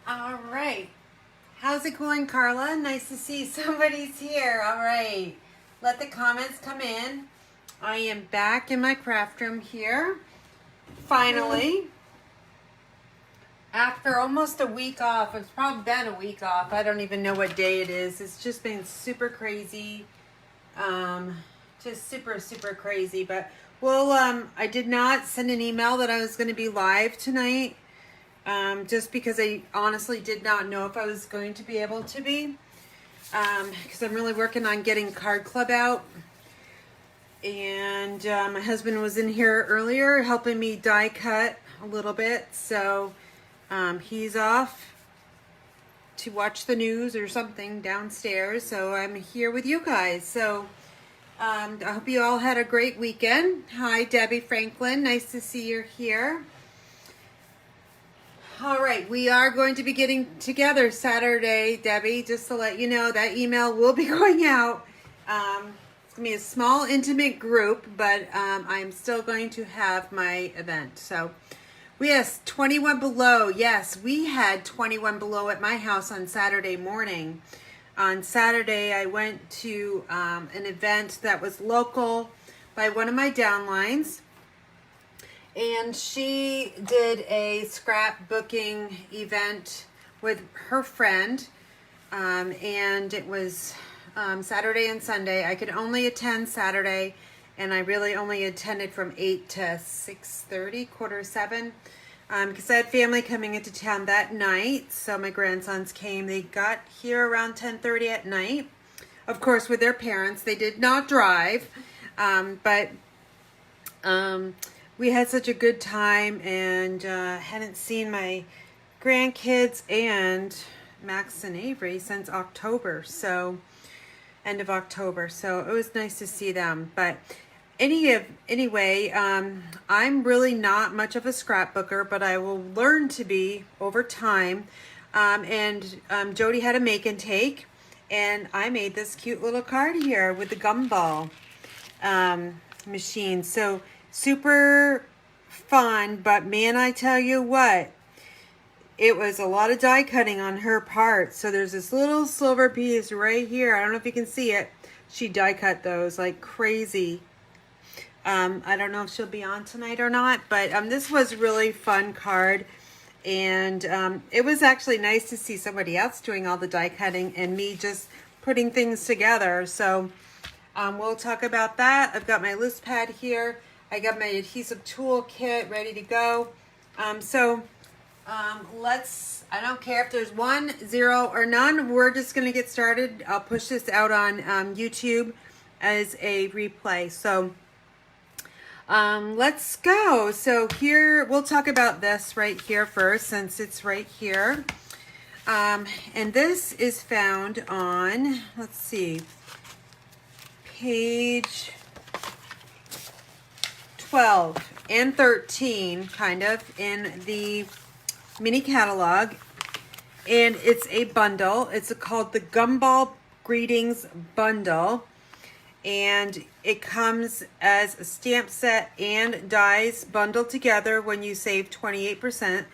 All right. How's it going, Carla? Nice to see somebody's here. All right. Let the comments come in. I am back in my craft room here. Finally. After almost a week off. It's probably been a week off. I don't even know what day it is. It's just been super crazy. Just super crazy. But, well, I did not send an email that I was going to be live tonight. Just because I honestly did not know if I was going to be able to be. Because I'm really working on getting Card Club out. And my husband was in here earlier helping me die cut a little bit. So he's off to watch the news or something downstairs. So I'm here with you guys. So I hope you all had a great weekend. Hi, Debbie Franklin. Nice to see you here. All right, we are going to be getting together Saturday, Debbie, just to let you know that email will be going out. It's going to be a small, intimate group, but I'm still going to have my event. So, yes, 21 below. Yes, we had 21 below at my house on Saturday morning. On Saturday, I went to an event that was local by one of my downlines. And she did a scrapbooking event with her friend, and it was Saturday and Sunday. I could only attend Saturday, and I really only attended from 8 to 6:30, quarter 7, because I had family coming into town that night. So my grandsons came. They got here around 10:30 at night, of course, with their parents. They did not drive, but we had such a good time, and hadn't seen my grandkids and Max and Avery since October, so end of October. So it was nice to see them. But anyway, I'm really not much of a scrapbooker, but I will learn to be over time. Jody had a make and take, and I made this cute little card here with the Gumball machine. So super fun, but man, I tell you what, it was a lot of die cutting on her part. So there's this little silver piece right here. I don't know if you can see it. She die cut those like crazy. I don't know if she'll be on tonight or not, but this was a really fun card. And it was actually nice to see somebody else doing all the die cutting and me just putting things together. So we'll talk about that. I've got my list pad here. I got my Adhesive Tool Kit ready to go. I don't care if there's 1, 0, or none. We're just going to get started. I'll push this out on YouTube as a replay. So let's go. So here, we'll talk about this right here first, since it's right here. And this is found on, let's see, page 12 and 13, kind of, in the mini catalog. And it's a bundle. It's called the Gumball Greetings Bundle. And it comes as a stamp set and dies bundled together when you save 28%.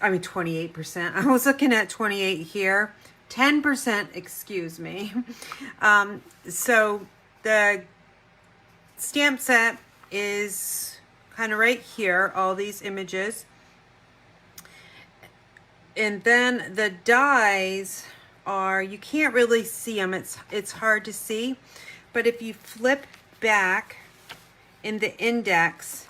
I mean 28%. I was looking at 28 here. 10%, excuse me. So the stamp set is kind of right here, all these images. And then the dies are, you can't really see them. It's hard to see. But if you flip back in the index,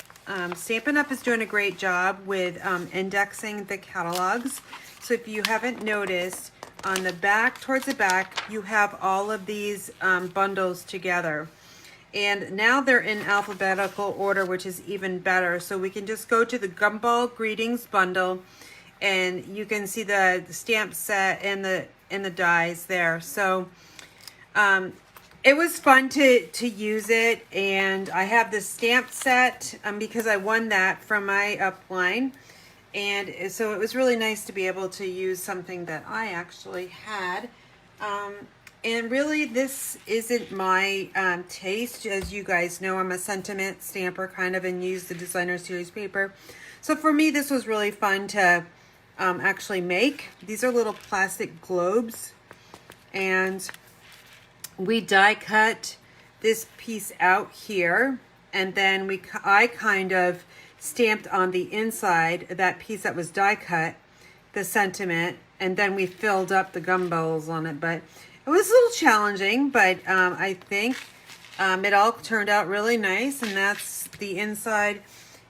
Stampin' Up! Is doing a great job with indexing the catalogs. So if you haven't noticed, on the back, towards the back, you have all of these bundles together. And now they're in alphabetical order, which is even better. So we can just go to the Gumball Greetings Bundle, and you can see the stamp set and the dies there. So it was fun to use it, and I have the stamp set because I won that from my upline. And so it was really nice to be able to use something that I actually had. And really, this isn't my taste. As you guys know, I'm a sentiment stamper kind of, and use the designer series paper. So for me, this was really fun to actually make. These are little plastic globes, and we die cut this piece out here, and then I kind of stamped on the inside that piece that was die cut, the sentiment, and then we filled up the gumballs on it. But it was a little challenging, but I think it all turned out really nice, and that's the inside.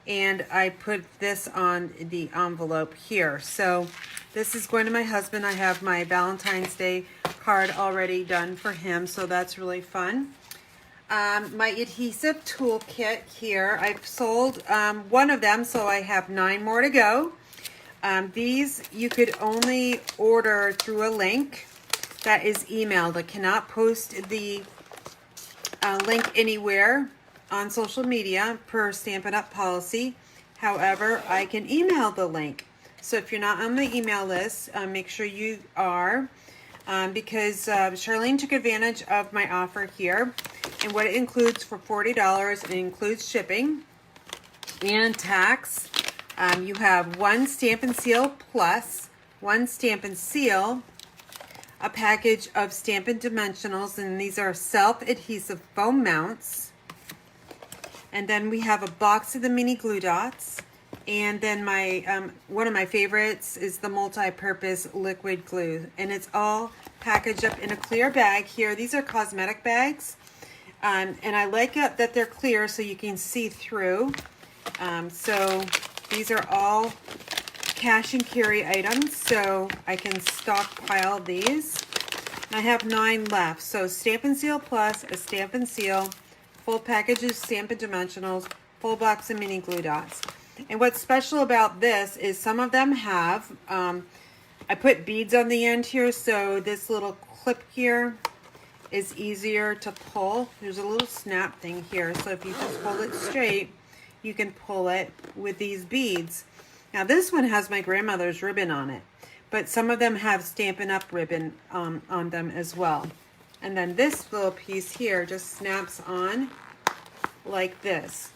And I put this on the envelope here. So this is going to my husband. I have my Valentine's Day card already done for him, so that's really fun. My Adhesive Tool Kit here. I've sold one of them, so I have 9 more to go. These you could only order through a link that is emailed. I cannot post the link anywhere on social media per Stampin' Up policy. However, I can email the link. So if you're not on the email list, make sure you are, because Charlene took advantage of my offer here. And what it includes for $40, it includes shipping and tax. You have 1 Stampin' Seal Plus, 1 Stampin' Seal, a package of Stampin' Dimensionals, and these are self-adhesive foam mounts. And then we have a box of the mini glue dots. And then my one of my favorites is the multi-purpose liquid glue. And it's all packaged up in a clear bag here. These are cosmetic bags. And I like it that they're clear so you can see through. So these are all cash and carry items, so I can stockpile these. I have 9 left. So Stampin' Seal Plus, a Stampin' Seal, full package of Stampin' Dimensionals, full box of mini glue dots. And what's special about this is some of them have, I put beads on the end here, so this little clip here is easier to pull. There's a little snap thing here, so if you just hold it straight, you can pull it with these beads. Now this one has my grandmother's ribbon on it, but some of them have Stampin' Up ribbon on them as well. And then this little piece here just snaps on like this.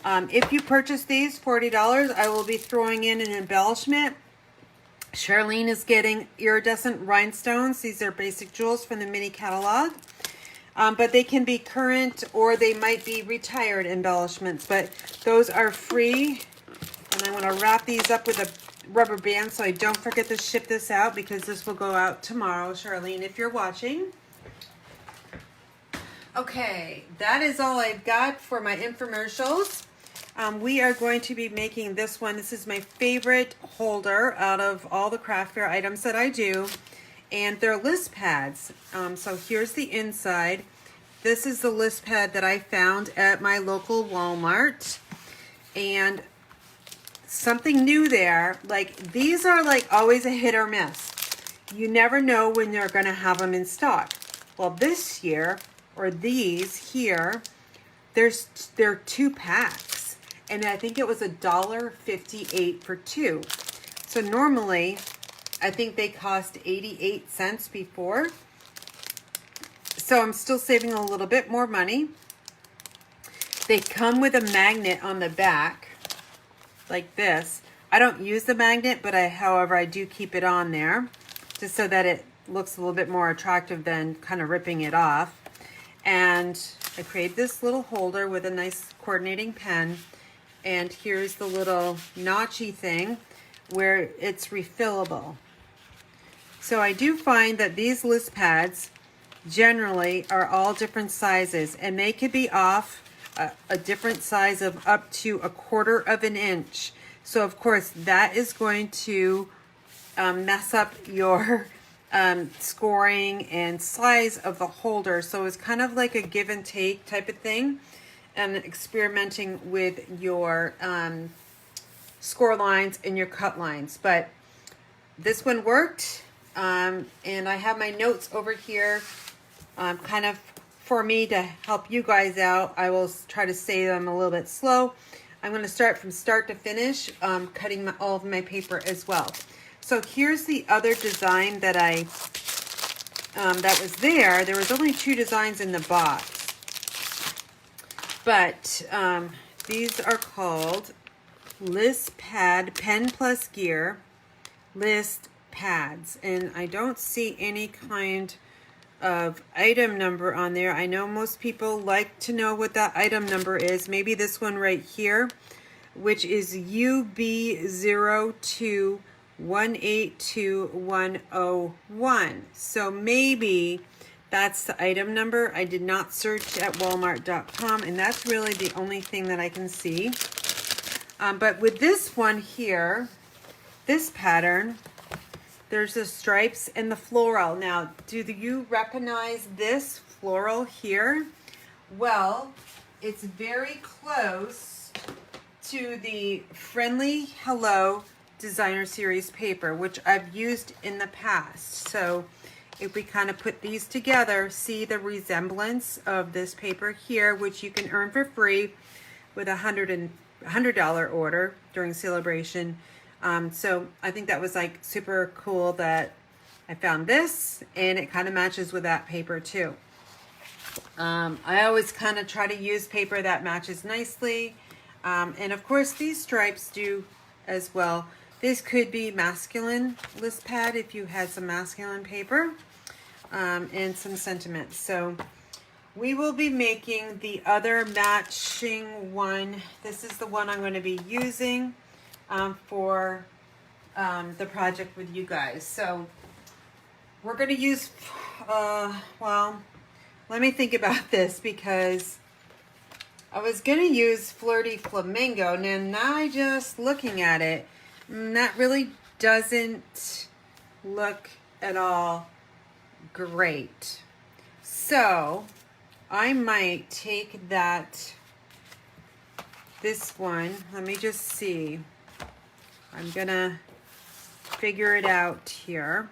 If you purchase these, $40, I will be throwing in an embellishment. Charlene is getting iridescent rhinestones. These are basic jewels from the mini catalog. But they can be current or they might be retired embellishments. But those are free. And I'm going to wrap these up with a rubber band so I don't forget to ship this out, because this will go out tomorrow, Charlene, if you're watching. Okay, that is all I've got for my infomercials. We are going to be making this one. This is my favorite holder out of all the craft fair items that I do. And they're list pads. So here's the inside. This is the list pad that I found at my local Walmart. And something new there, like these are like always a hit or miss. You never know when you're going to have them in stock. Well, this year, or these here, they're 2 packs. And I think it was $1.58 for 2. So normally, I think they cost 88 cents before. So I'm still saving a little bit more money. They come with a magnet on the back, like this. I don't use the magnet, but however, I do keep it on there, just so that it looks a little bit more attractive than kind of ripping it off. And I create this little holder with a nice coordinating pen. And here's the little notchy thing where it's refillable. So I do find that these list pads generally are all different sizes, and they could be off a different size of up to 1/4 of an inch. So of course that is going to mess up your scoring and size of the holder. So it's kind of like a give and take type of thing, and experimenting with your score lines and your cut lines. But this one worked, and I have my notes over here kind of for me to help you guys out. I will try to say them a little bit slow. I'm going to start from start to finish, cutting all of my paper as well. So here's the other design that that was there. There was only 2 designs in the box. But these are called List Pad Pen Plus Gear. list pads, and I don't see any kind of item number on there. I know most people like to know what that item number is. Maybe this one right here, which is UB02182101. So maybe that's the item number. I did not search at walmart.com, and that's really the only thing that I can see. But with this one here, this pattern, there's the stripes and the floral. Now, do you recognize this floral here? Well, it's very close to the Friendly Hello Designer Series paper, which I've used in the past. So if we kind of put these together, see the resemblance of this paper here, which you can earn for free with a $100 order during celebration. So I think that was like super cool that I found this, and it kind of matches with that paper too. I always kind of try to use paper that matches nicely. And of course these stripes do as well. This could be masculine list pad if you had some masculine paper, and some sentiment. So we will be making the other matching one. This is the one I'm going to be using for the project with you guys. So we're going to use, well, let me think about this, because I was going to use Flirty Flamingo, and now just looking at it, that really doesn't look at all great. So I might take this one, let me just see. I'm gonna figure it out here.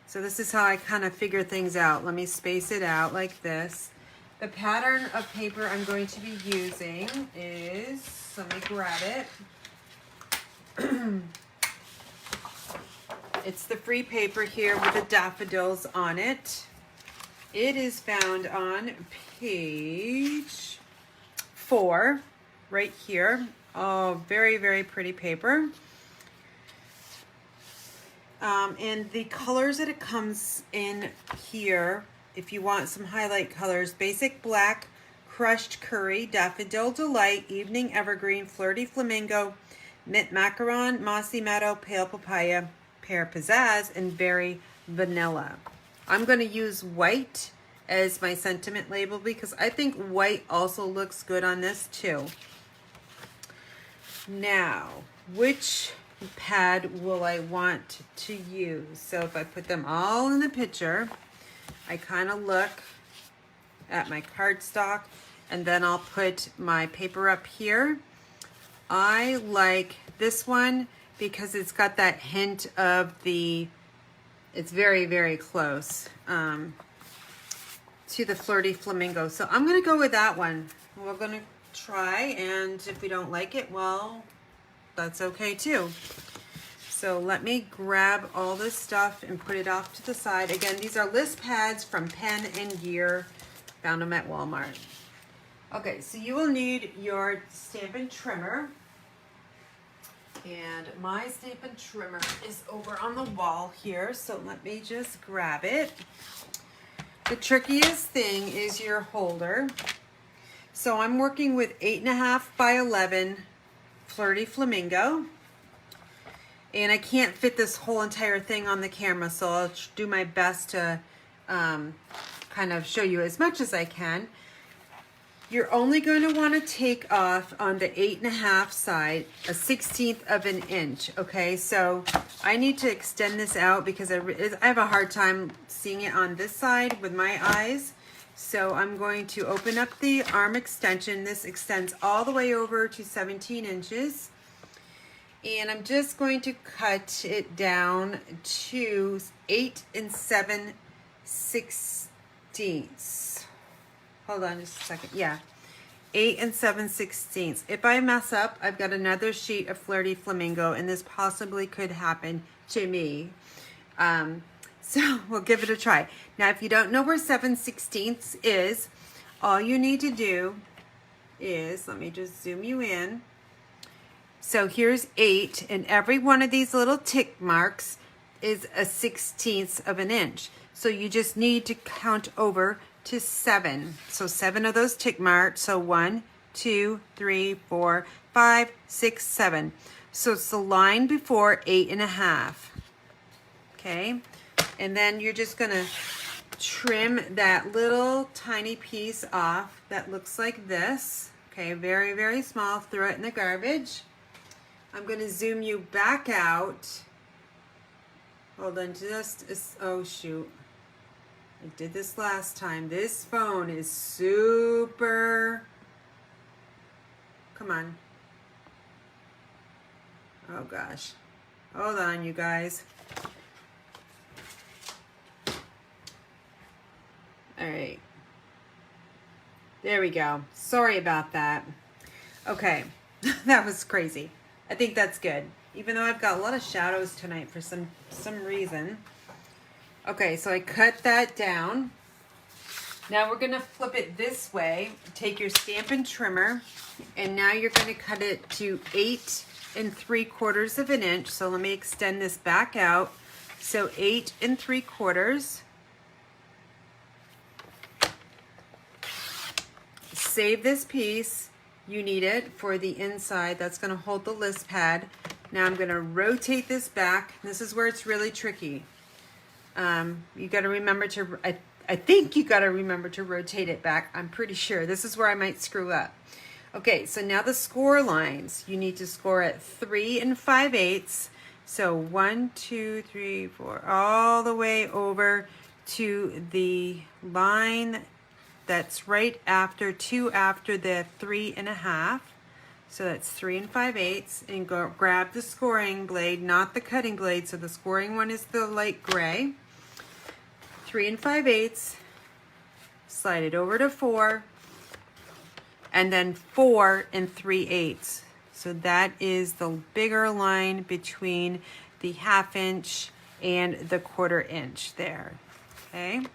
So this is how I kind of figure things out. Let me space it out like this. The pattern of paper I'm going to be using is, let me grab it. It's the free paper here with the daffodils on it. It is found on page 4, right here. Oh, very, very pretty paper. And the colors that it comes in here, if you want some highlight colors, basic black, crushed curry, daffodil delight, evening evergreen, flirty flamingo, mint macaron, mossy meadow, pale papaya, pear pizzazz, and berry vanilla. I'm going to use white as my sentiment label because I think white also looks good on this too. Now, which pad will I want to use? So if I put them all in the picture, I kind of look at my cardstock, and then I'll put my paper up here. I like this one because it's got that hint of the, it's very, very close to the Flirty Flamingo. So I'm going to go with that one. We're going to try, and if we don't like it, well, that's okay too. So let me grab all this stuff and put it off to the side. Again, these are list pads from Pen and Gear. Found them at Walmart. Okay, so you will need your Stampin' trimmer. And my Stampin' trimmer is over on the wall here, so let me just grab it. The trickiest thing is your holder. So I'm working with 8.5 by 11 Flirty Flamingo. And I can't fit this whole entire thing on the camera, so I'll do my best to kind of show you as much as I can. You're only going to want to take off on the 8.5 side, a 1/16 of an inch, okay? So I need to extend this out because I have a hard time seeing it on this side with my eyes. So I'm going to open up the arm extension. This extends all the way over to 17 inches. And I'm just going to cut it down to 8 7/16. Hold on just a second. Yeah, 8 7/16. If I mess up, I've got another sheet of Flirty Flamingo, and this possibly could happen to me. So we'll give it a try. Now, if you don't know where 7/16 is, all you need to do is, let me just zoom you in. So here's 8, and every one of these little tick marks is a 1/16 of an inch. So you just need to count over to 7. So 7 of those tick marks. So 1, 2, 3, 4, 5, 6, 7. So it's the line before 8.5. Okay, and then you're just gonna trim that little tiny piece off that looks like this. Okay, very, very small. Throw it in the garbage. I'm going to zoom you back out. Hold on, oh shoot. I did this last time. This phone is super, come on. Oh gosh. Hold on, you guys. All right. There we go. Sorry about that. Okay, that was crazy. I think that's good. Even though I've got a lot of shadows tonight for some reason. Okay, so I cut that down. Now we're gonna flip it this way. Take your Stampin' trimmer, and now you're gonna cut it to 8 3/4 of an inch. So let me extend this back out. So 8 3/4. Save this piece. You need it for the inside. That's going to hold the list pad. Now I'm going to rotate this back. This is where it's really tricky. You got to remember to, I think you got to remember to rotate it back. I'm pretty sure. This is where I might screw up. Okay, so now the score lines. You need to score at 3 5/8. So 1, 2, 3, 4, all the way over to the line that's right after 2 after the 3.5. So that's 3 5/8, and go grab the scoring blade, not the cutting blade. So the scoring one is the light gray. 3 5/8. Slide it over to 4, and then 4 3/8. So that is the bigger line between the 1/2 inch and the 1/4 inch there. Okay.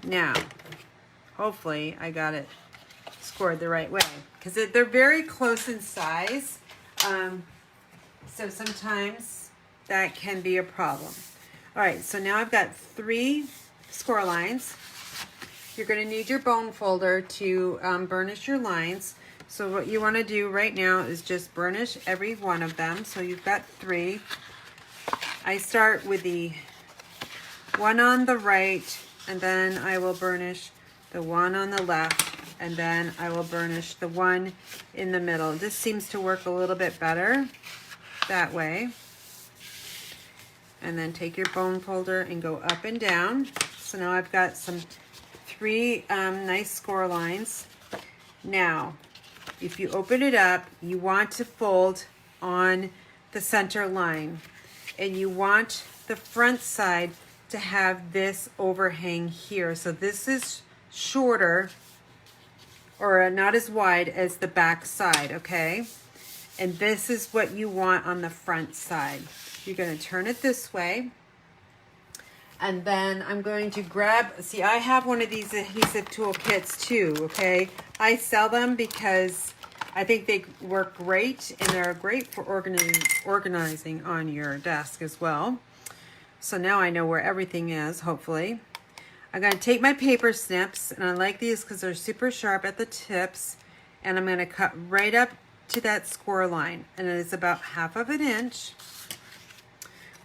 Now, hopefully I got it scored the right way, because they're very close in size. So sometimes that can be a problem. All right, so now I've got 3 score lines. You're going to need your bone folder to burnish your lines. So what you want to do right now is just burnish every one of them. So you've got 3. I start with the one on the right, and then I will burnish the one on the left, and then I will burnish the one in the middle. This seems to work a little bit better that way. And then take your bone folder and go up and down. So now I've got 3 nice score lines. Now, if you open it up, you want to fold on the center line, and you want the front side to have this overhang here. So this is shorter, or not as wide as the back side, okay? And this is what you want on the front side. You're going to turn it this way, and then I'm going to grab, see, I have one of these adhesive tool kits too, okay? I sell them because I think they work great, and they're great for organizing on your desk as well. So now I know where everything is, hopefully. I'm going to take my paper snips, and I like these because they're super sharp at the tips, and I'm going to cut right up to that score line, and it is about 1/2 inch.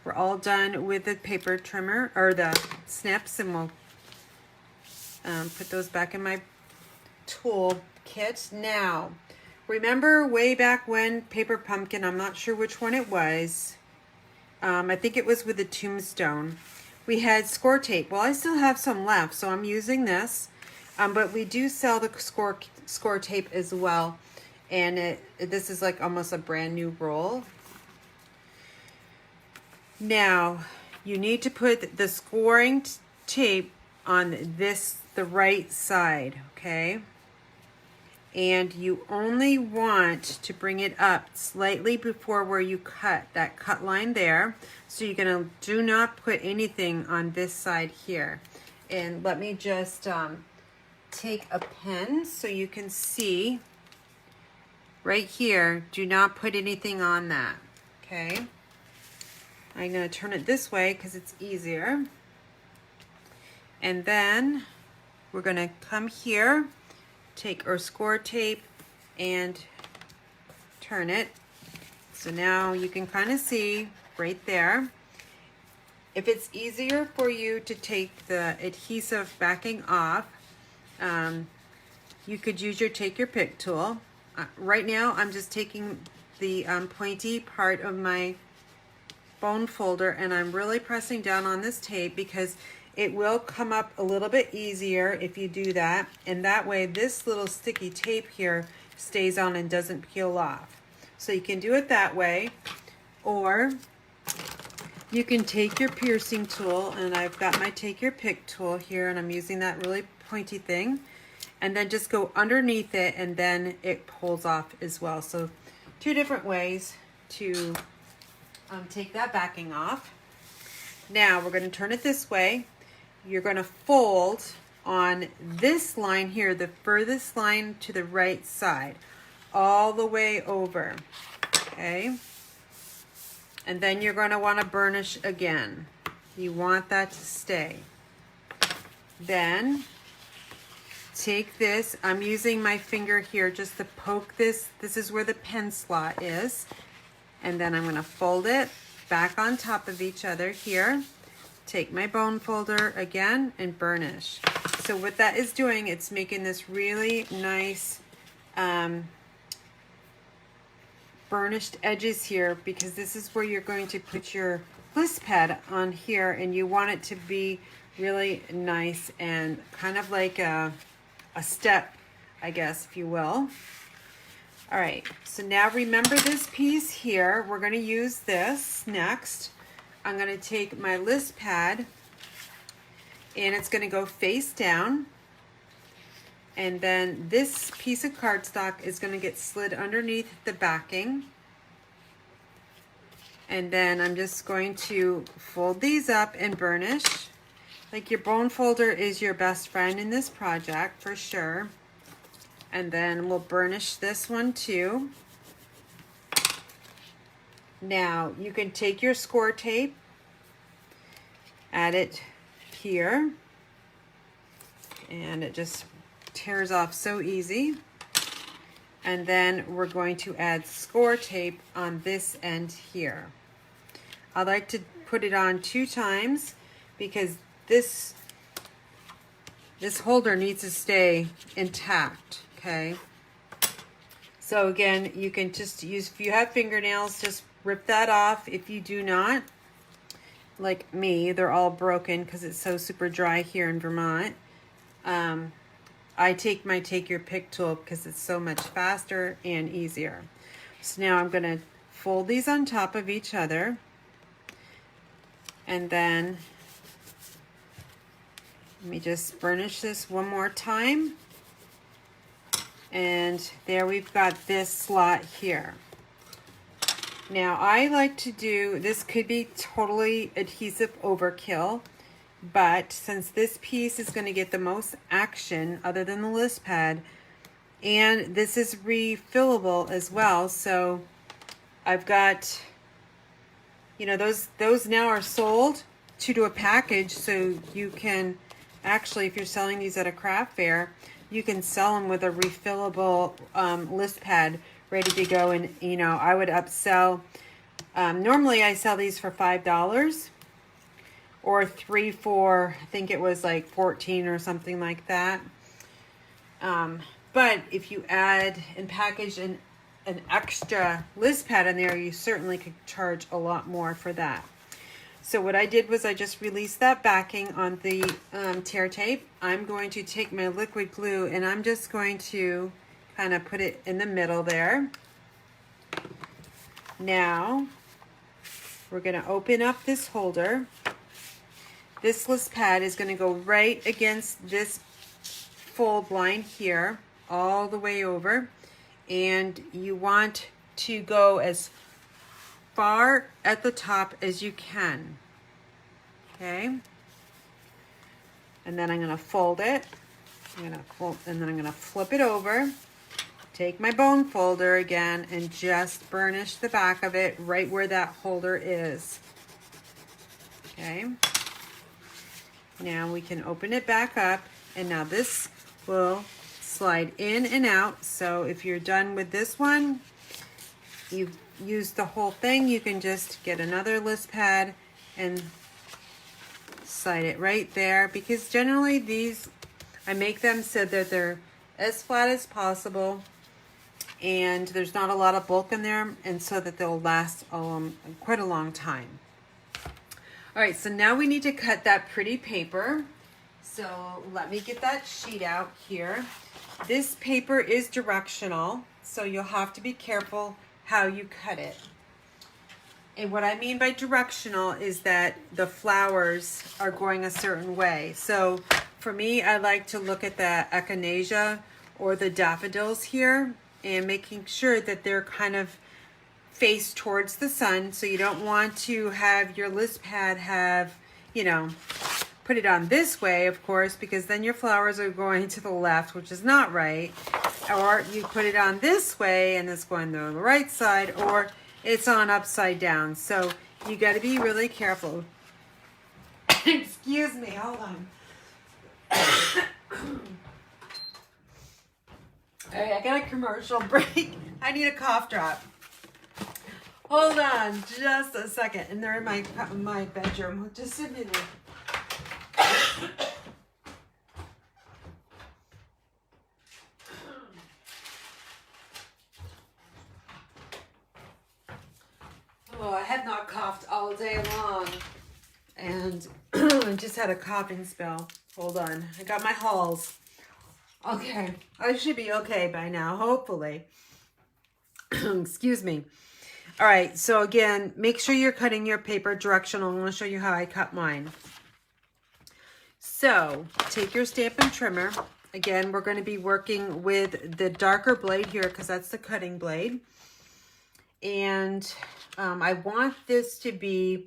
We're all done with the paper trimmer, or the snips, and we'll put those back in my tool kit. Now, remember way back when, Paper Pumpkin, I'm not sure which one it was, I think it was with the Tombstone, we had score tape. Well, I still have some left, so I'm using this. But we do sell the score tape as well. And this is like almost a brand new roll. Now, you need to put the scoring tape on the right side, okay? And you only want to bring it up slightly before where you cut, that cut line there. So you're gonna do not put anything on this side here. And let me just take a pen so you can see right here, do not put anything on that, okay? I'm going to turn it this way because it's easier. And then we're going to come here, take our score tape and turn it. So now you can kind of see right there. If it's easier for you to take the adhesive backing off, you could use your take your pick tool. Right now I'm just taking the pointy part of my bone folder and I'm really pressing down on this tape because it will come up a little bit easier if you do that, and that way this little sticky tape here stays on and doesn't peel off. So you can do it that way, or you can take your piercing tool, and I've got my take your pick tool here and I'm using that really pointy thing, and then just go underneath it and then it pulls off as well. So two different ways to take that backing off. Now we're going to turn it this way. You're going to fold on this line here, the furthest line to the right side, all the way over, okay? And then you're going to want to burnish again. You want that to stay. Then take this, I'm using my finger here just to poke this. This is where the pen slot is. And then I'm going to fold it back on top of each other here. Take my bone folder again and burnish. So what that is doing, it's making this really nice burnished edges here, because this is where you're going to put your list pad on here, and you want it to be really nice and kind of like a step, I guess, if you will. All right, so now remember this piece here. We're going to use this next. I'm going to take my list pad and it's going to go face down, and then this piece of cardstock is going to get slid underneath the backing, and then I'm just going to fold these up and burnish. Like, your bone folder is your best friend in this project for sure. And then we'll burnish this one too. Now you can take your score tape, add it here, and it just tears off so easy. And then we're going to add score tape on this end here. I like to put it on 2 times because this holder needs to stay intact, okay? So again, you can just use, if you have fingernails, just rip that off. If you do not, like me, they're all broken because it's so super dry here in Vermont. I take my take your pick tool because it's so much faster and easier. So now I'm going to fold these on top of each other, and then let me just burnish this one more time. And there we've got this slot here. Now I like to do, this could be totally adhesive overkill, but since this piece is going to get the most action other than the list pad, and this is refillable as well, so I've got, you know, those now are sold to a package, so you can actually, if you're selling these at a craft fair, you can sell them with a refillable list pad ready to go. And you know, I would upsell, normally I sell these for $5 or 3 for, I think it was like 14 or something like that. But if you add and package an extra list pad in there, you certainly could charge a lot more for that. So what I did was I just released that backing on the tear tape. I'm going to take my liquid glue and I'm just going to kind of put it in the middle there. Now we're going to open up this holder. This list pad is going to go right against this fold line here, all the way over, and you want to go as far at the top as you can, okay? And then I'm going to fold it. I'm going to fold, and then I'm going to flip it over, take my bone folder again and just burnish the back of it right where that holder is. Okay. Now we can open it back up, and now this will slide in and out. So if you're done with this one, you've used the whole thing, you can just get another list pad and slide it right there, because generally these, I make them so that they're as flat as possible and there's not a lot of bulk in there, and so that they'll last quite a long time. All right, so now we need to cut that pretty paper. So let me get that sheet out here. This paper is directional, so you'll have to be careful how you cut it. And what I mean by directional is that the flowers are going a certain way. So for me, I like to look at the echinacea or the daffodils here and making sure that they're kind of face towards the sun. So you don't want to have your list pad have, you know, put it on this way, of course, because then your flowers are going to the left, which is not right. Or you put it on this way and it's going to the right side, or it's on upside down. So you got to be really careful. Excuse me, hold on. All right, I got a commercial break. I need a cough drop. Hold on just a second. And they're in my bedroom. Just a minute. Oh, I have not coughed all day long. And I just had a coughing spell. Hold on. I got my Halls. Okay. I should be okay by now, hopefully. Excuse me. All right. So again, make sure you're cutting your paper directional. I'm going to show you how I cut mine. So take your Stampin' trimmer. Again, we're going to be working with the darker blade here because that's the cutting blade. And I want this to be,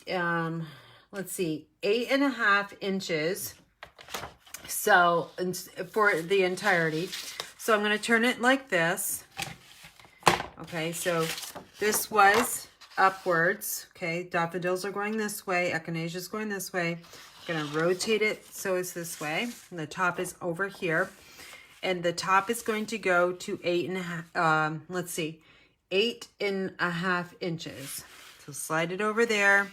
let's see, 8.5 inches. So for the entirety. So I'm going to turn it like this. Okay, so this was upwards. Okay, daffodils are going this way. Echinacea is going this way. I'm going to rotate it so it's this way. And the top is over here. And the top is going to go to 8.5, let's see, 8.5 inches. So slide it over there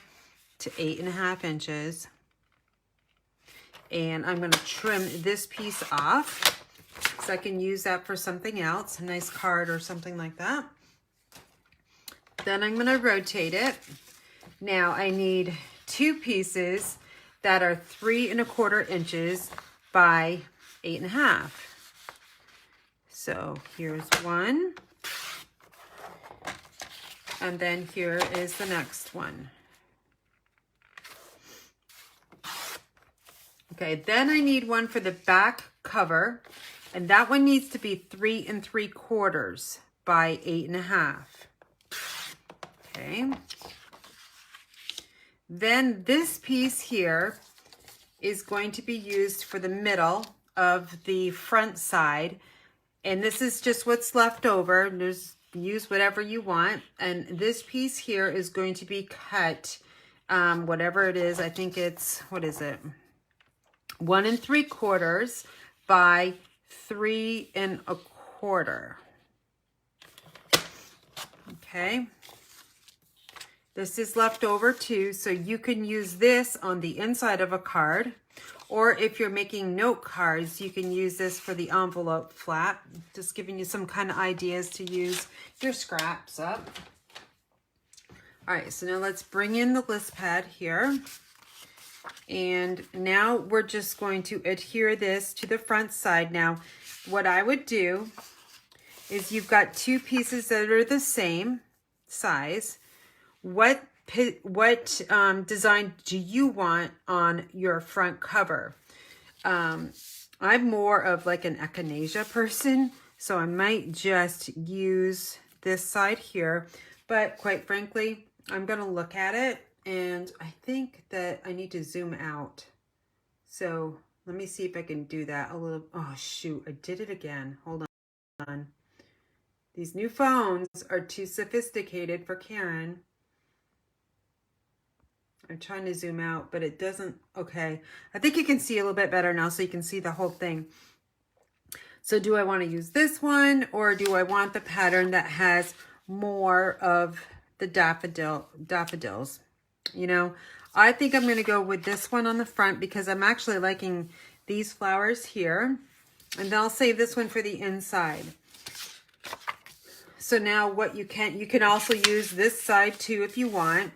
to 8.5 inches. And I'm going to trim this piece off so I can use that for something else, a nice card or something like that. Then I'm going to rotate it. Now I need two pieces that are 3.25 inches by 8.5. So here's one. And then here is the next one. Okay, then I need one for the back cover, and that one needs to be 3.75 by 8.5. Okay. Then this piece here is going to be used for the middle of the front side, and this is just what's left over. Just use whatever you want, and this piece here is going to be cut, whatever it is. I think it's, what is it? 1.75 by 3.25. Okay. This is left over too, so you can use this on the inside of a card, or if you're making note cards, you can use this for the envelope flap. Just giving you some kind of ideas to use your scraps up. All right, so now let's bring in the list pad here. And now we're just going to adhere this to the front side. Now, what I would do is you've got two pieces that are the same size. What design do you want on your front cover? I'm more of like an echinacea person, so I might just use this side here. But quite frankly, I'm going to look at it, and I think that I need to zoom out. So let me see if I can do that a little. Oh, shoot, I did it again. Hold on. These new phones are too sophisticated for Karen. I'm trying to zoom out, but it doesn't. Okay, I think you can see a little bit better now, so you can see the whole thing. So do I want to use this one, or do I want the pattern that has more of the daffodils? You know, I think I'm going to go with this one on the front because I'm actually liking these flowers here. And then I'll save this one for the inside. So now what you can also use this side too if you want.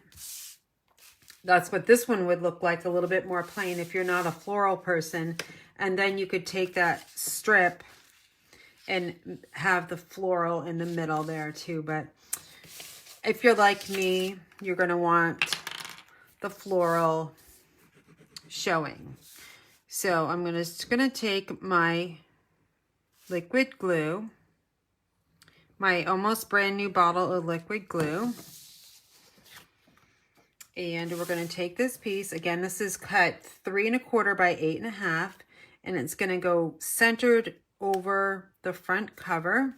That's what this one would look like, a little bit more plain if you're not a floral person. And then you could take that strip and have the floral in the middle there too. But if you're like me, you're going to want the floral showing. So I'm just going to take my liquid glue, my almost brand new bottle of liquid glue. And we're going to take this piece. Again, this is cut 3 1/4 by 8 1/2, and it's going to go centered over the front cover.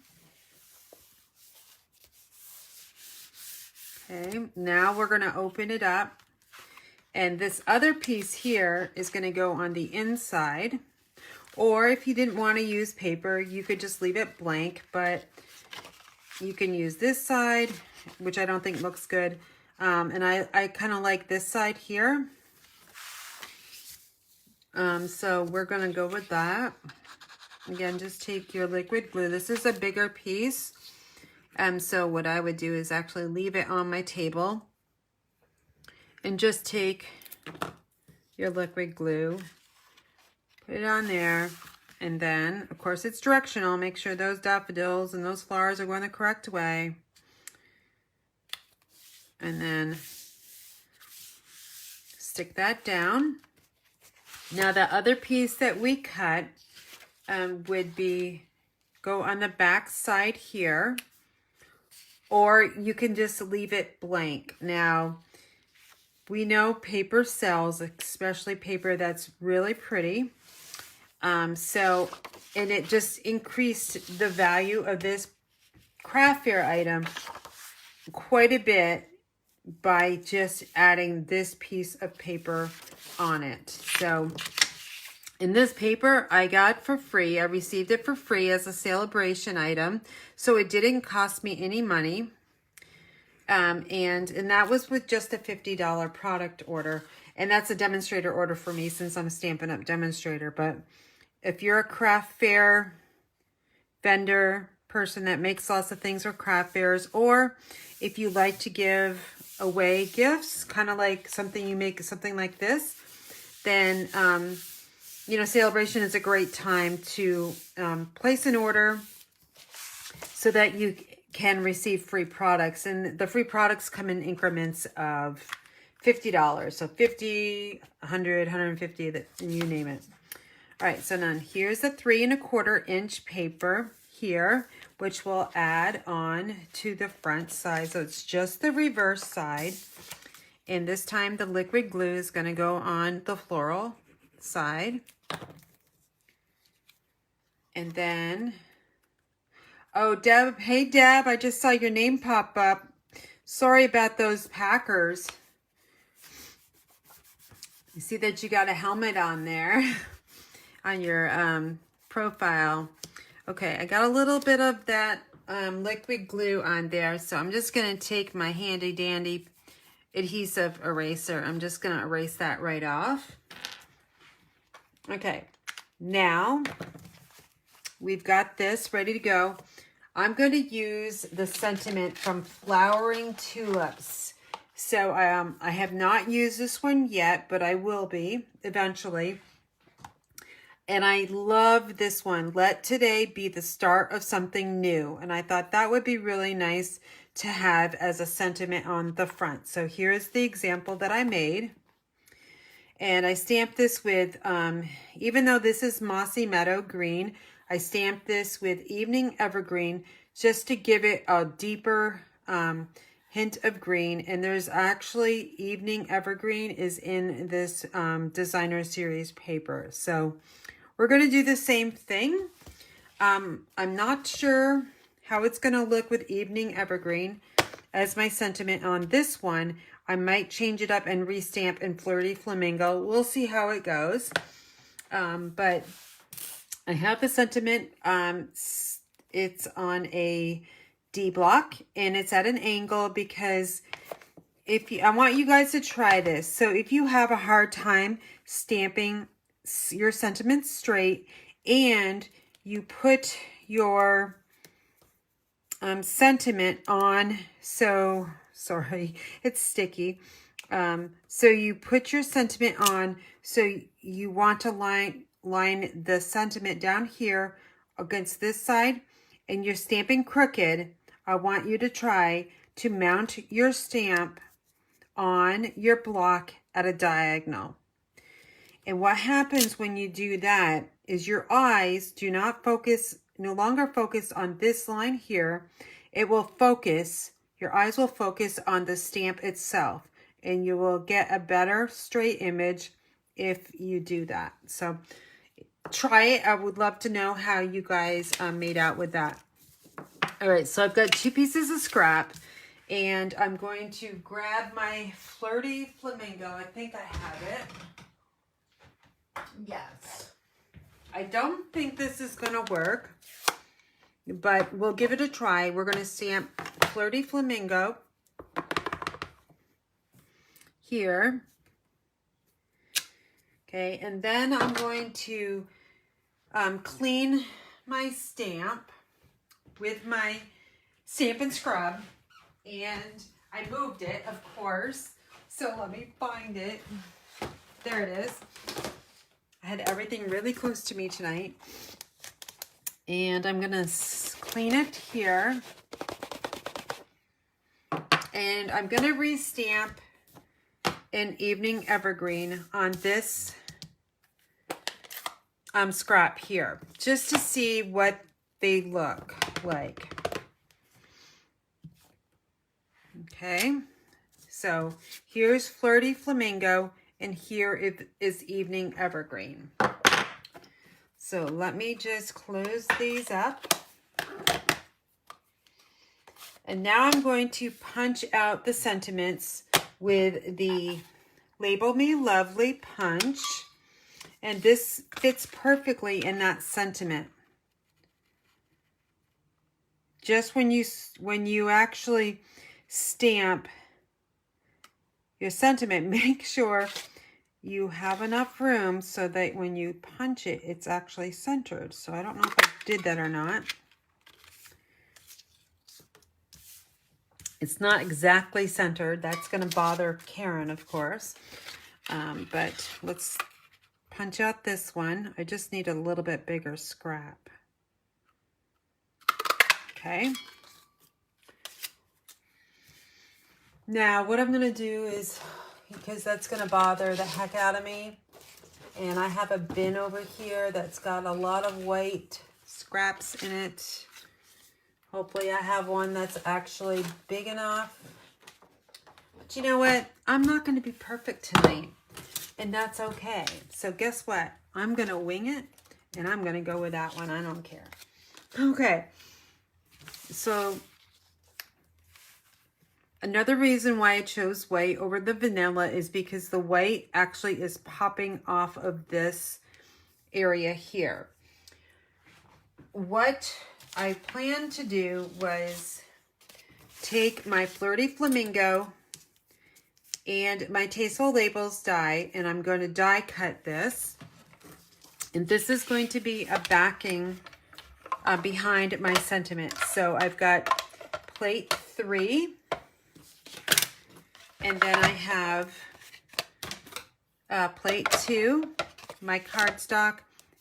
Okay, now we're going to open it up, and this other piece here is going to go on the inside. Or if you didn't want to use paper, you could just leave it blank, but you can use this side, which I don't think looks good. And I kind of like this side here. So we're going to go with that. Again, just take your liquid glue. This is a bigger piece. So what I would do is actually leave it on my table and just take your liquid glue, put it on there. And then, of course, it's directional. Make sure those daffodils and those flowers are going the correct way. And then stick that down. Now the other piece that we cut would go on the back side here, or you can just leave it blank. Now we know paper sells, especially paper that's really pretty. And it just increased the value of this craft fair item quite a bit by just adding this piece of paper on it. So, and this paper I got for free. I received it for free as a celebration item. So it didn't cost me any money. And that was with just a $50 product order. And that's a demonstrator order for me since I'm Stampin' Up! Demonstrator. But if you're a craft fair vendor, person that makes lots of things for craft fairs, or if you like to give away gifts, kind of like something you make something like this, then you know, celebration is a great time to place an order so that you can receive free products. And the free products come in increments of $50. So 50, 100, 150, that you name it. All right, so now here's the 3 1/4 inch paper here, which we'll add on to the front side. So it's just the reverse side. And this time the liquid glue is going to go on the floral side. And then, oh, Deb, hey Deb, I just saw your name pop up. Sorry about those Packers. You see that you got a helmet on there on your profile. Okay, I got a little bit of that liquid glue on there, so I'm just going to take my handy dandy adhesive eraser. I'm just going to erase that right off. Okay, now we've got this ready to go. I'm going to use the sentiment from Flowering Tulips. So I have not used this one yet, but I will be eventually. And I love this one. Let today be the start of something new. And I thought that would be really nice to have as a sentiment on the front. So here's the example that I made. And I stamped this with, even though this is Mossy Meadow Green, I stamped this with Evening Evergreen just to give it a deeper hint of green. And there's actually Evening Evergreen is in this designer series paper. So we're going to do the same thing. I'm not sure how it's going to look with Evening Evergreen as my sentiment on this one. I might change it up and restamp in Flirty Flamingo. We'll see how it goes. But I have the sentiment. It's on a D block and it's at an angle because I want you guys to try this. So if you have a hard time stamping your sentiments straight and you put your sentiment on, so sorry, it's sticky. So you put your sentiment on, so you want to line the sentiment down here against this side, and you're stamping crooked. I want you to try to mount your stamp on your block at a diagonal. And what happens when you do that is your eyes do not focus, no longer focus on this line here. It will focus, your eyes will focus on the stamp itself, and you will get a better straight image if you do that. So try it. I would love to know how you guys made out with that. All right, so I've got 2 pieces of scrap, and I'm going to grab my Flirty Flamingo. I think I have it. Yes. I don't think this is going to work, but we'll give it a try. We're going to stamp Flirty Flamingo here. Okay, and then I'm going to clean my stamp with my Stampin' Scrub, and I moved it, of course, so let me find it. There it is. I had everything really close to me tonight, and I'm gonna clean it here, and I'm gonna restamp an Evening Evergreen on this scrap here, just to see what they look like. Okay, so here's Flirty Flamingo, and here is Evening Evergreen. So let me just close these up. And now I'm going to punch out the sentiments with the Label Me Lovely punch. And this fits perfectly in that sentiment. Just when you actually stamp your sentiment, make sure you have enough room so that when you punch it, it's actually centered. So I don't know if I did that or not. It's not exactly centered. That's going to bother Karen, of course. But let's punch out this one. I just need a little bit bigger scrap. Okay. Now, what I'm going to do is, because that's going to bother the heck out of me, and I have a bin over here that's got a lot of white scraps in it. Hopefully I have one that's actually big enough. But you know what? I'm not going to be perfect tonight, and that's okay. So guess what? I'm going to wing it, and I'm going to go with that one. I don't care. Okay. So another reason why I chose white over the vanilla is because the white actually is popping off of this area here. What I planned to do was take my Flirty Flamingo and my Tasteful Labels die, and I'm going to die cut this. And this is going to be a backing behind my sentiment. So I've got plate 3. And then I have plate 2, my cardstock,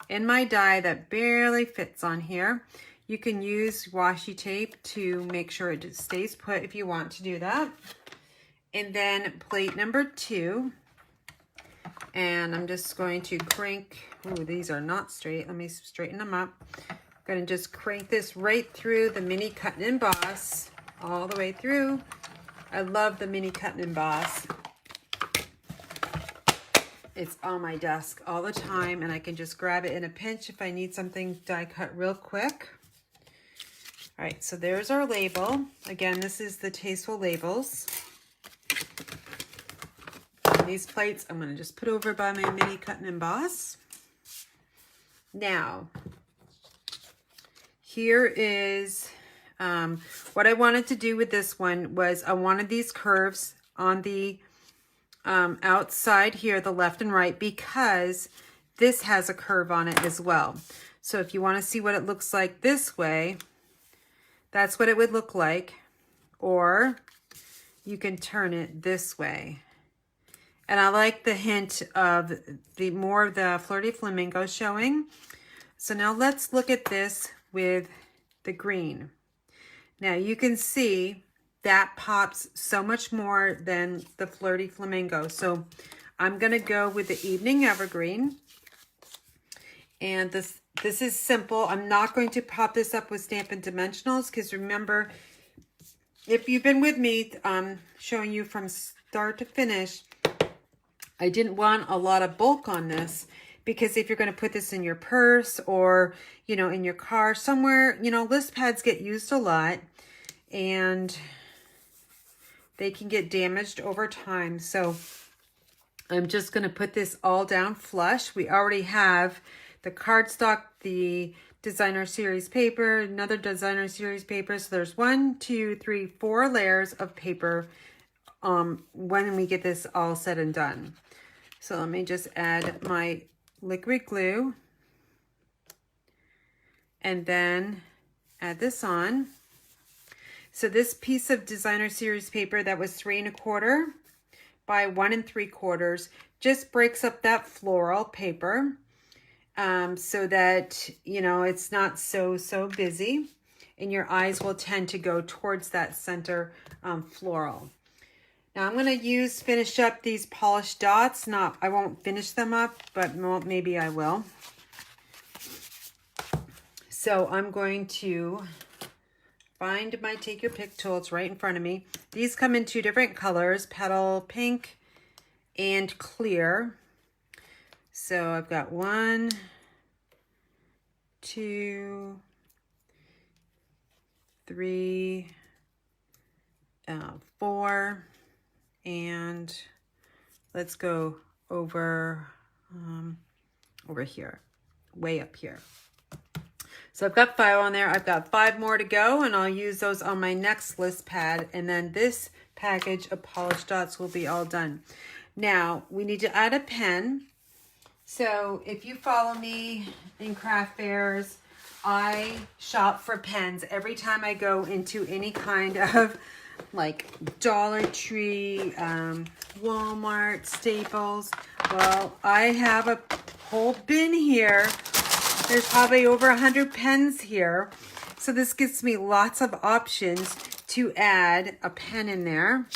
and my die that barely fits on here. You can use washi tape to make sure it just stays put if you want to do that. And then plate number 2. And I'm just going to crank, ooh, these are not straight. Let me straighten them up. I'm going to just crank this right through the mini cut and emboss all the way through. I love the mini cut and emboss. it's on my desk all the time, and I can just grab it in a pinch if I need something die cut real quick. All right, so there's our label. Again, this is the Tasteful Labels. And these plates I'm gonna just put over by my mini cut and emboss. Now, here is what I wanted to do with this one was I wanted these curves on the outside here, the left and right, because this has a curve on it as well. So if you want to see what it looks like this way, that's what it would look like. Or you can turn it this way. And I like the hint of the more of the Flirty Flamingo showing. So now let's look at this with the green. Now you can see that pops so much more than the Flirty Flamingo. So I'm gonna go with the Evening Evergreen. And this is simple. I'm not going to pop this up with Stampin' Dimensionals because remember, if you've been with me showing you from start to finish, I didn't want a lot of bulk on this because if you're going to put this in your purse or, you know, in your car somewhere, you know, list pads get used a lot and they can get damaged over time. So I'm just going to put this all down flush. We already have the cardstock, the designer series paper, another designer series paper. So there's 1, 2, 3, 4 layers of paper when we get this all said and done. So let me just add my liquid glue and then add this on. So this piece of designer series paper that was 3 1/4 by 1 3/4 just breaks up that floral paper so that, you know, it's not so busy and your eyes will tend to go towards that center floral. Now I'm going to finish up these polished dots. I won't finish them up, but maybe I will. So I'm going to find my Take Your Pick tool. It's right in front of me. These come in 2 different colors, petal pink and clear. So I've got 1, 2, 3, 4, and let's go over here, way up here. So I've got 5 on there. I've got 5 more to go, and I'll use those on my next list pad. And then this package of polished dots will be all done. Now, we need to add a pen. So if you follow me in craft fairs, I shop for pens every time I go into any kind of like Dollar Tree, Walmart, Staples. Well, I have a whole bin here. There's probably over 100 pens here. So this gives me lots of options to add a pen in there.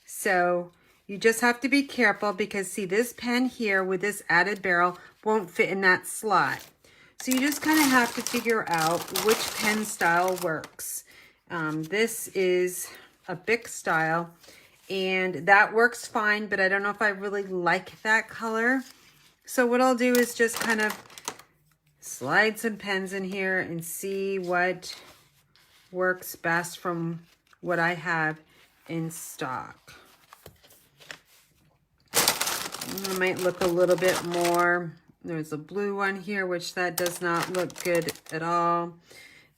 So you just have to be careful because see, this pen here with this added barrel won't fit in that slot. So you just kind of have to figure out which pen style works. This is a Bic style and that works fine, but I don't know if I really like that color. So what I'll do is just kind of slide some pens in here and see what works best from what I have in stock. It might look a little bit more. There's a blue one here, which that does not look good at all.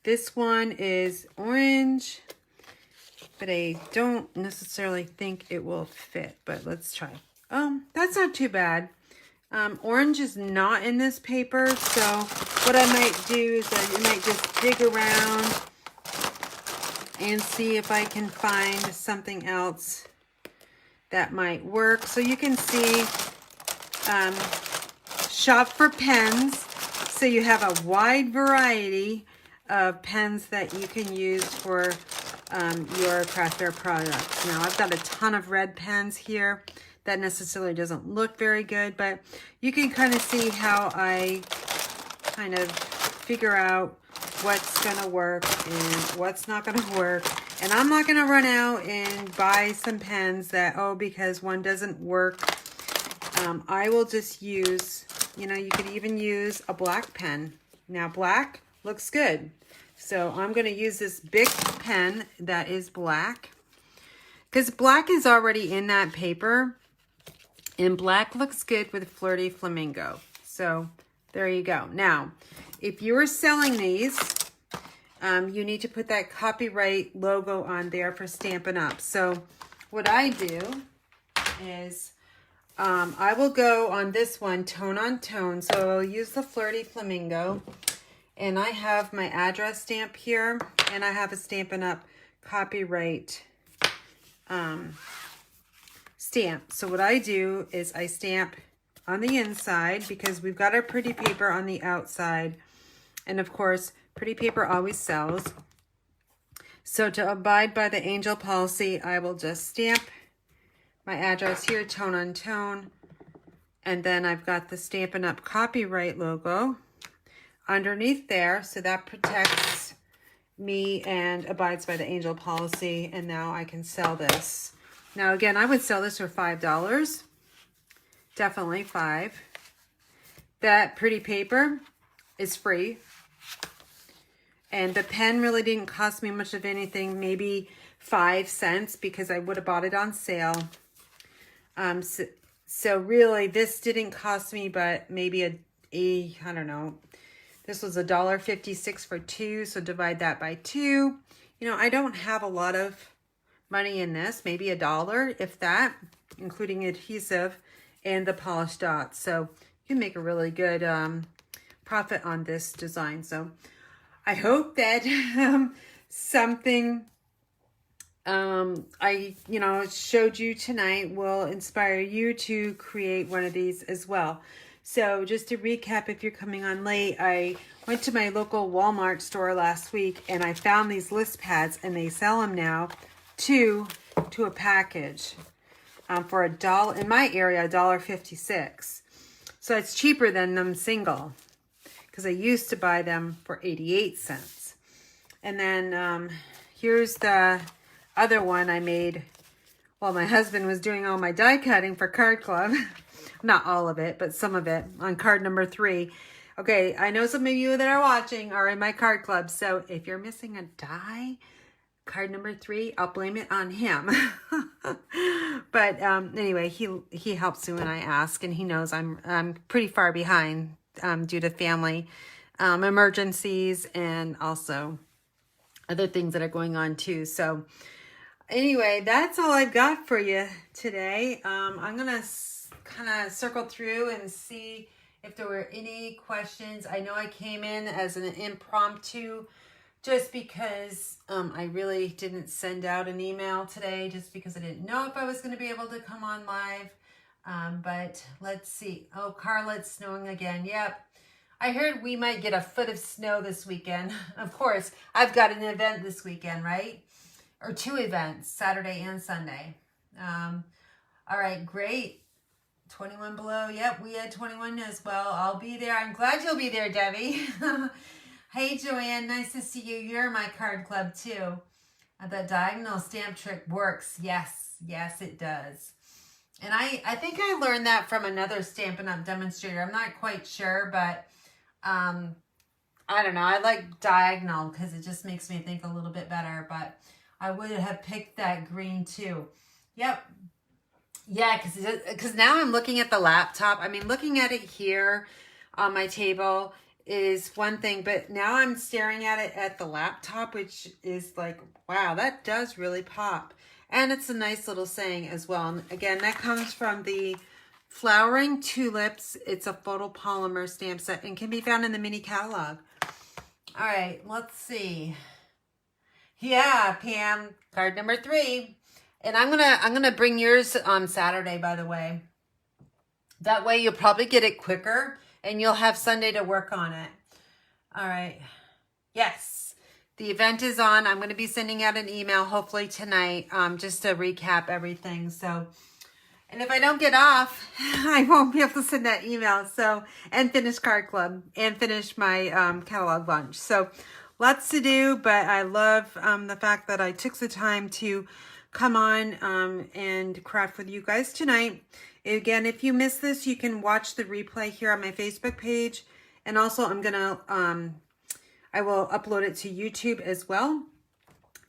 This one is orange, but I don't necessarily think it will fit, but let's try. That's not too bad. Orange is not in this paper, so what I might do is I might just dig around and see if I can find something else that might work. So you can see, shop for pens. So you have a wide variety of pens that you can use for your craft fair products. Now I've got a ton of red pens here. That necessarily doesn't look very good, but you can kind of see how I kind of figure out what's going to work and what's not going to work. And I'm not going to run out and buy some pens that, oh, because one doesn't work I will just use, you know, you could even use a black pen. Now black looks good. So I'm going to use this big pen that is black, because black is already in that paper, and black looks good with Flirty Flamingo. So there you go. Now, if you are selling these, you need to put that copyright logo on there for Stampin' Up. So what I do is I will go on this one tone on tone. So I'll use the Flirty Flamingo. And I have my address stamp here, and I have a Stampin' Up copyright stamp. So what I do is I stamp on the inside, because we've got our pretty paper on the outside. And of course, pretty paper always sells. So to abide by the angel policy, I will just stamp my address here, tone on tone. And then I've got the Stampin' Up copyright logo underneath there, so that protects me and abides by the angel policy. And now I can sell this. Now again, I would sell this for $5. Definitely $5. That pretty paper is free. And the pen really didn't cost me much of anything, maybe 5 cents, because I would have bought it on sale. So really this didn't cost me but maybe I don't know. This was $1.56 for 2, so divide that by 2. You know, I don't have a lot of money in this, maybe $1, if that, including adhesive and the polished dots. So you can make a really good profit on this design. So I hope that something I showed you tonight will inspire you to create one of these as well. So just to recap, if you're coming on late, I went to my local Walmart store last week and I found these list pads, and they sell them now to a package for $1, in my area, $1.56. So it's cheaper than them single, because I used to buy them for 88 cents. And then here's the other one I made while my husband was doing all my die cutting for Card Club. Not all of it, but some of it on card number 3. Okay, I know some of you that are watching are in my card club. So if you're missing a die, card number 3, I'll blame it on him. But anyway, he helps me when I ask, and he knows I'm pretty far behind due to family emergencies and also other things that are going on too. So anyway, that's all I've got for you today. I'm gonna kind of circle through and see if there were any questions. I know I came in as an impromptu just because I really didn't send out an email today, just because I didn't know if I was going to be able to come on live. But let's see. Oh, Carla, it's snowing again. Yep. I heard we might get a foot of snow this weekend. Of course, I've got an event this weekend, right? Or 2 events, Saturday and Sunday. All right, great. 21 below. Yep, we had 21 as well. I'll be there. I'm glad you'll be there, Debbie. Hey, Joanne. Nice to see you. You're in my card club, too. The diagonal stamp trick works. Yes. Yes, it does. And I think I learned that from another Stampin' Up! Demonstrator. I'm not quite sure, but I don't know. I like diagonal because it just makes me think a little bit better. But I would have picked that green, too. Yep. Yeah, because now I'm looking at the laptop. I mean, looking at it here on my table is one thing, but now I'm staring at it at the laptop, which is like, wow, that does really pop. And it's a nice little saying as well. And again, that comes from the Flowering Tulips. It's a photopolymer stamp set and can be found in the mini catalog. All right, let's see. Yeah, Pam, card number 3. And I'm gonna bring yours on Saturday, by the way. That way you'll probably get it quicker and you'll have Sunday to work on it. All right. Yes, the event is on. I'm going to be sending out an email hopefully tonight just to recap everything. So, and if I don't get off, I won't be able to send that email. So, and finish Card Club and finish my catalog lunch. So, lots to do, but I love the fact that I took the time to come on and craft with you guys tonight. Again, if you missed this, you can watch the replay here on my Facebook page. And also I'm gonna, I will upload it to YouTube as well.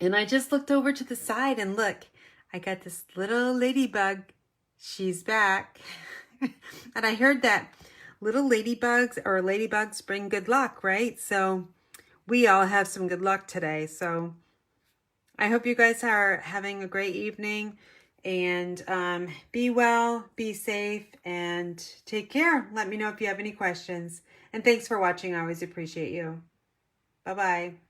And I just looked over to the side and look, I got this little ladybug. She's back. And I heard that little ladybugs bring good luck, right? So we all have some good luck today. So I hope you guys are having a great evening, and be well, be safe, and take care. Let me know if you have any questions. And thanks for watching. I always appreciate you. Bye-bye.